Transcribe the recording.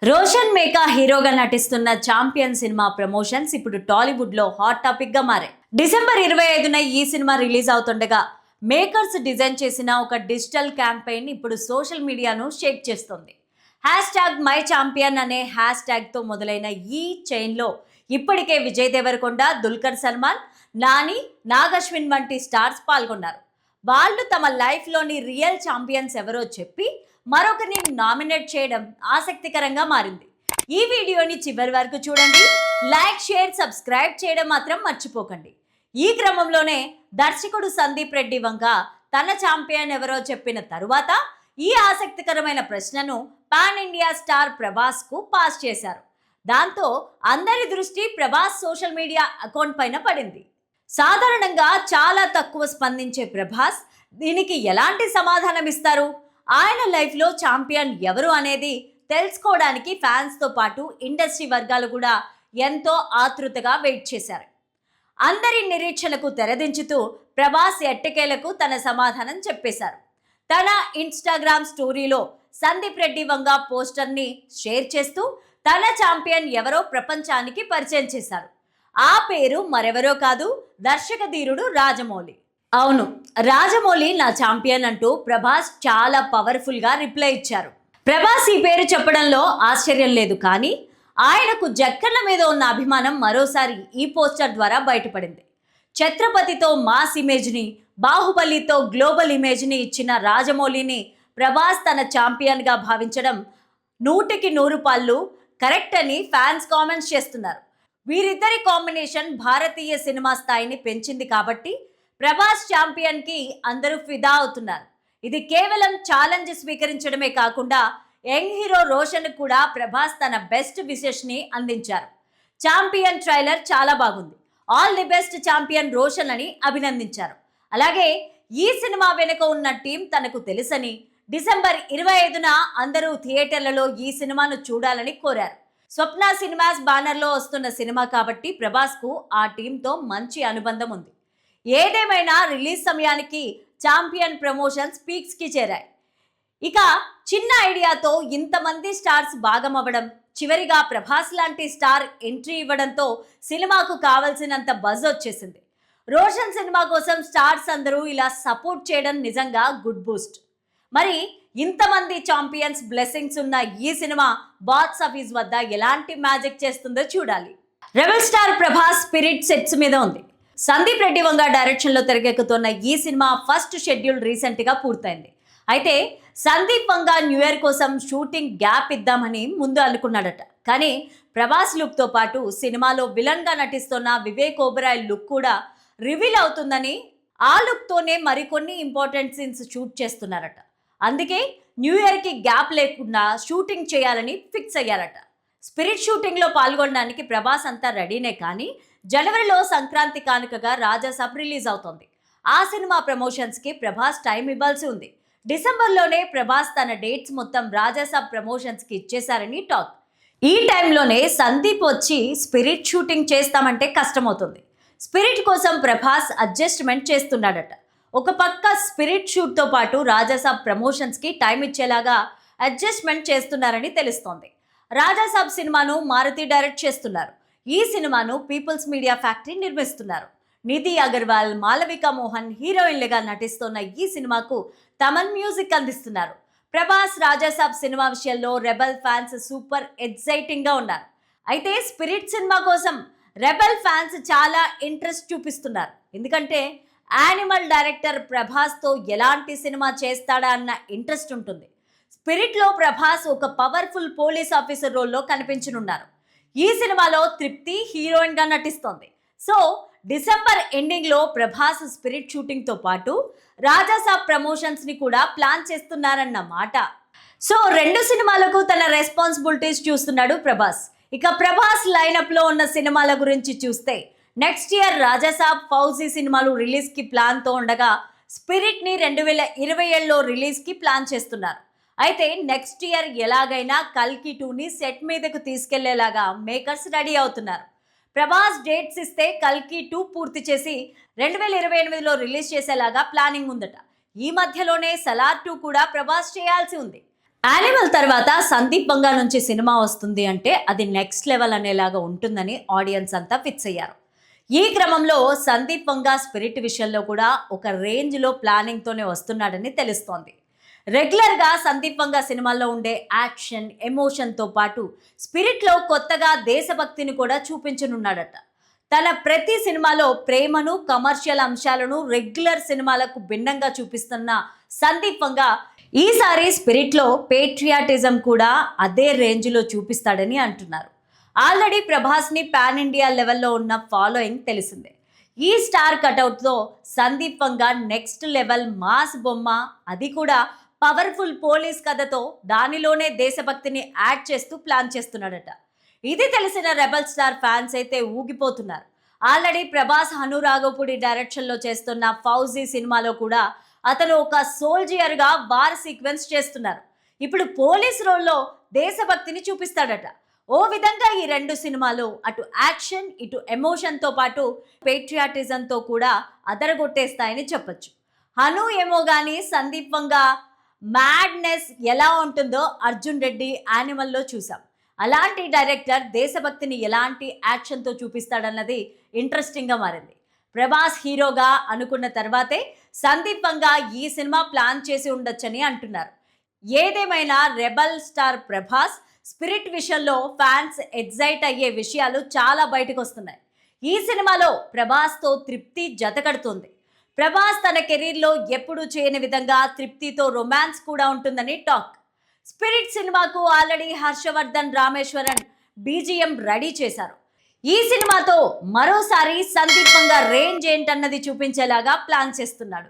రోషన్ మేకా హీరోగా నటిస్తున్న champion cinema promotions ఇప్పుడు టాలీవుడ్ లో హాట్ టాపిక్ గా మారాయి. డిసెంబర్ 25న ఈ సినిమా రిలీజ్ అవుతుండగా మేకర్స్ డిజైన్ చేసిన ఒక డిజిటల్ క్యాంపెయిన్ ఇప్పుడు సోషల్ మీడియాను షేక్ చేస్తుంది. మై ఛాంపియన్ అనే హ్యాష్ ట్యాగ్ తో మొదలైన ఈ చైన్ లో ఇప్పటికే విజయ్ దేవరకొండ, దుల్కర్ సల్మాన్, నాని, నాగశ్విన్ వంటి స్టార్స్ పాల్గొన్నారు. వాళ్ళు తమ లైఫ్ లోని రియల్ ఛాంపియన్స్ ఎవరో చెప్పి మరొకరిని నామినేట్ చేయడం ఆసక్తికరంగా మారింది. ఈ వీడియోని చివరి వరకు చూడండి. లైక్, షేర్, సబ్స్క్రైబ్ చేయడం మాత్రం మర్చిపోకండి. ఈ క్రమంలోనే దర్శకుడు సందీప్ రెడ్డి వంగ తన ఛాంపియన్ ఎవరో చెప్పిన తరువాత ఈ ఆసక్తికరమైన ప్రశ్నను పాన్ ఇండియా స్టార్ ప్రభాస్ కు పాస్ చేశారు. దాంతో అందరి దృష్టి ప్రభాస్ సోషల్ మీడియా అకౌంట్ పైన పడింది. సాధారణంగా చాలా తక్కువ స్పందించే ప్రభాస్ దీనికి ఎలాంటి సమాధానం ఇస్తారు? ఆయన లైఫ్లో ఛాంపియన్ ఎవరు అనేది తెలుసుకోవడానికి ఫ్యాన్స్తో పాటు ఇండస్ట్రీ వర్గాలు కూడా ఎంతో ఆతృతగా వెయిట్ చేశారు. అందరి నిరీక్షణకు తెరదించుతూ ప్రభాస్ ఎట్టకేలకు తన సమాధానం చెప్పేశారు. తన ఇన్స్టాగ్రామ్ స్టోరీలో సందీప్ రెడ్డి వంగ పోస్టర్ని షేర్ చేస్తూ తన ఛాంపియన్ ఎవరో ప్రపంచానికి పరిచయం చేశారు. ఆ పేరు మరెవరో కాదు, దర్శక ధీరుడు రాజమౌళి. అవును, రాజమౌళి నా ఛాంపియన్ అంటూ ప్రభాస్ చాలా పవర్ఫుల్ గా రిప్లై ఇచ్చారు. ప్రభాస్ ఈ పేరు చెప్పడంలో ఆశ్చర్యం లేదు, కానీ ఆయనకు జక్కన్న మీద ఉన్న అభిమానం మరోసారి ఈ పోస్టర్ ద్వారా బయటపడింది. ఛత్రపతితో మాస్ ఇమేజ్ని, బాహుబలితో గ్లోబల్ ఇమేజ్ని ఇచ్చిన రాజమౌళిని ప్రభాస్ తన ఛాంపియన్గా భావించడం 100కి 100 పాళ్ళు కరెక్ట్ అని ఫ్యాన్స్ కామెంట్స్ చేస్తున్నారు. వీరిద్దరి కాంబినేషన్ భారతీయ సినిమా స్థాయిని పెంచింది కాబట్టి ప్రభాస్ ఛాంపియన్ కి అందరూ ఫిదా అవుతున్నారు. ఇది కేవలం ఛాలెంజ్ స్వీకరించడమే కాకుండా యంగ్ హీరో రోషన్ కూడా ప్రభాస్ తన బెస్ట్ విషెస్ ని అందించారు. ఛాంపియన్ ట్రైలర్ చాలా బాగుంది, all the best champion Roshan అని అభినందించారు. అలాగే ఈ సినిమా వెనుక ఉన్న టీం తనకు తెలుసని, డిసెంబర్ 25న అందరూ థియేటర్లలో ఈ సినిమాను చూడాలని కోరారు. స్వప్న సినిమాస్ బ్యానర్లో వస్తున్న సినిమా కాబట్టి ప్రభాస్ కు ఆ టీంతో మంచి అనుబంధం ఉంది. ఏదేమైనా రిలీజ్ సమయానికి ఛాంపియన్ ప్రమోషన్స్ పీక్స్ కి చేరాయి. ఇక చిన్న ఐడియాతో ఇంతమంది స్టార్స్ భాగం అవ్వడం, చివరిగా ప్రభాస్ లాంటి స్టార్ ఎంట్రీ ఇవ్వడంతో సినిమాకు కావలసినంత బజ్ వచ్చేసింది. రోషన్ సినిమా కోసం స్టార్స్ అందరూ ఇలా సపోర్ట్ చేయడం నిజంగా గుడ్ బూస్ట్. మరి ఇంతమంది ఛాంపియన్స్ బ్లెస్సింగ్స్ ఉన్న ఈ సినిమా బాక్స్ ఆఫీస్ వద్ద ఎలాంటి మ్యాజిక్ చేస్తుందో చూడాలి. Rebel star Prabhas spirit sets మీద ఉంది. సందీప్ రెడ్డి వంగ డైరెక్షన్లో తెరకెక్కుతున్న ఈ సినిమా ఫస్ట్ షెడ్యూల్ రీసెంట్గా పూర్తయింది. అయితే సందీప్ వంగ న్యూ ఇయర్ కోసం షూటింగ్ గ్యాప్ ఇద్దామని ముందు అనుకున్నాడట. కానీ ప్రభాస్ లుక్తో పాటు సినిమాలో విలన్గా నటిస్తున్న వివేక్ ఓబెరాయ్ లుక్ కూడా రివీల్ అవుతుందని, ఆ లుక్తోనే మరికొన్ని ఇంపార్టెంట్ సీన్స్ షూట్ చేస్తున్నారట. అందుకే న్యూ ఇయర్కి గ్యాప్ లేకుండా షూటింగ్ చేయాలని ఫిక్స్ అయ్యారట. స్పిరిట్ షూటింగ్లో పాల్గొనడానికి ప్రభాస్ అంతా రెడీనే, కానీ జనవరిలో సంక్రాంతి కానుకగా రాజాసాబ్ రిలీజ్ అవుతోంది. ఆ సినిమా ప్రమోషన్స్కి ప్రభాస్ టైం ఇవ్వాల్సి ఉంది. డిసెంబర్లోనే ప్రభాస్ తన డేట్స్ మొత్తం రాజాసాబ్ ప్రమోషన్స్కి ఇచ్చేశారని టాక్. ఈ టైంలోనే సందీప్ వచ్చి స్పిరిట్ షూటింగ్ చేస్తామంటే కష్టమవుతుంది. స్పిరిట్ కోసం ప్రభాస్ అడ్జస్ట్మెంట్ చేస్తున్నాడట. ఒక పక్క స్పిరిట్ షూట్తో పాటు రాజాసాబ్ ప్రమోషన్స్కి టైం ఇచ్చేలాగా అడ్జస్ట్మెంట్ చేస్తున్నారని తెలుస్తోంది. రాజాసాబ్ సినిమాను మారుతి డైరెక్ట్ చేస్తున్నారు. ఈ సినిమాను పీపుల్స్ మీడియా ఫ్యాక్టరీ నిర్మిస్తున్నారు. నిధి అగర్వాల్, మాలవిక మోహన్ హీరోయిన్లుగా నటిస్తున్న ఈ సినిమాకు తమన్ మ్యూజిక్ అందిస్తున్నారు. ప్రభాస్ రాజాసాబ్ సినిమా విషయంలో రెబల్ ఫ్యాన్స్ సూపర్ ఎక్సైటింగ్గా ఉన్నారు. అయితే స్పిరిట్ సినిమా కోసం రెబల్ ఫ్యాన్స్ చాలా ఇంట్రెస్ట్ చూపిస్తున్నారు. ఎందుకంటే యానిమల్ డైరెక్టర్ ప్రభాస్తో ఎలాంటి సినిమా చేస్తాడా అన్న ఇంట్రెస్ట్ ఉంటుంది. స్పిరిట్లో ప్రభాస్ ఒక పవర్ఫుల్ పోలీస్ ఆఫీసర్ రోల్లో కనిపించనున్నారు. ఈ సినిమాలో తృప్తి హీరోయిన్గా నటిస్తోంది. సో డిసెంబర్ ఎండింగ్లో ప్రభాస్ స్పిరిట్ షూటింగ్తో పాటు రాజాసాబ్ ప్రమోషన్స్ని కూడా ప్లాన్ చేస్తున్నారన్న మాట. సో 2 సినిమాలకు తన రెస్పాన్సిబిలిటీస్ చూస్తున్నాడు ప్రభాస్. ఇక ప్రభాస్ లైనప్లో ఉన్న సినిమాల గురించి చూస్తే నెక్స్ట్ ఇయర్ రాజాసాబ్, ఫౌజీ సినిమాలు రిలీజ్కి ప్లాన్తో ఉండగా స్పిరిట్ని 2027లో రిలీజ్కి ప్లాన్ చేస్తున్నారు. అయితే నెక్స్ట్ ఇయర్ ఎలాగైనా కల్కి 2ని సెట్ మీదకు తీసుకెళ్లేలాగా మేకర్స్ రెడీ అవుతున్నారు. ప్రభాస్ డేట్స్ ఇస్తే కల్కి 2 పూర్తి చేసి 2028లో రిలీజ్ చేసేలాగా ప్లానింగ్ ఉందట. ఈ మధ్యలోనే సలార్ 2 కూడా ప్రభాస్ చేయాల్సి ఉంది. యానిమల్ తర్వాత సందీప్ వంగా నుంచి సినిమా వస్తుంది అంటే అది నెక్స్ట్ లెవెల్ అనేలాగా ఉంటుందని ఆడియన్స్ అంతా ఫిక్స్ అయ్యారు. ఈ క్రమంలో సందీప్ వంగా స్పిరిట్ విషయంలో కూడా ఒక రేంజ్లో ప్లానింగ్తోనే వస్తున్నాడని తెలుస్తోంది. రెగ్యులర్గా సందీప్ వంగా సినిమాల్లో ఉండే యాక్షన్, ఎమోషన్తో పాటు స్పిరిట్లో కొత్తగా దేశభక్తిని కూడా చూపించనున్నాడట. తన ప్రతి సినిమాలో ప్రేమను, కమర్షియల్ అంశాలను రెగ్యులర్ సినిమాలకు భిన్నంగా చూపిస్తున్న సందీప్ వంగా ఈసారి స్పిరిట్లో పేట్రియాటిజం కూడా అదే రేంజ్లో చూపిస్తాడని అంటున్నారు. ఆల్రెడీ ప్రభాస్ని పాన్ ఇండియా లెవెల్లో ఉన్న ఫాలోయింగ్ తెలిసిందే. ఈ స్టార్ కటౌట్తో Sandeep Vanga next level mass బొమ్మ, అది కూడా పవర్ఫుల్ పోలీస్ కథతో దానిలోనే దేశభక్తిని యాడ్ చేస్తూ ప్లాన్ చేస్తున్నాడట. ఇది తెలిసిన రెబల్ స్టార్ ఫ్యాన్స్ అయితే ఊగిపోతున్నారు. ఆల్రెడీ ప్రభాస్ హను రాఘవపూడి డైరెక్షన్లో చేస్తున్న ఫౌజీ సినిమాలో కూడా అతను ఒక సోల్జియర్గా వార్ సీక్వెన్స్ చేస్తున్నారు. ఇప్పుడు పోలీస్ రోల్లో దేశభక్తిని చూపిస్తాడట. ఓ విధంగా ఈ రెండు సినిమాలు అటు యాక్షన్, ఇటు ఎమోషన్తో పాటు పేట్రియాటిజంతో కూడా అదరగొట్టేస్తాయని చెప్పొచ్చు. హను ఏమో కానీ సందీప్ వంగా మ్యాడ్నెస్ ఎలా ఉంటుందో అర్జున్ రెడ్డి యానిమల్లో చూసాం. అలాంటి డైరెక్టర్ దేశభక్తిని ఎలాంటి యాక్షన్తో చూపిస్తాడన్నది ఇంట్రెస్టింగ్గా మారింది. ప్రభాస్ హీరోగా అనుకున్న తర్వాతే సందీప్ వంగా ఈ సినిమా ప్లాన్ చేసి ఉండొచ్చని అంటున్నారు. ఏదేమైనా రెబల్ స్టార్ ప్రభాస్ స్పిరిట్ విషయంలో ఫ్యాన్స్ ఎగ్జైట్ అయ్యే విషయాలు చాలా బయటకు వస్తున్నాయి. ఈ సినిమాలో ప్రభాస్తో తృప్తి జతకడుతోంది. ప్రభాస్ తన కెరీర్లో ఎప్పుడూ చేయని విధంగా తృప్తితో రొమాన్స్ కూడా ఉంటుందని టాక్. స్పిరిట్ సినిమాకు ఆల్రెడీ హర్షవర్ధన్ రామేశ్వరన్ బీజిఎం రెడీ చేశారు. ఈ సినిమాతో మరోసారి సందీప్ వంగా రేంజ్ ఏంటన్నది చూపించేలాగా ప్లాన్ చేస్తున్నాడు.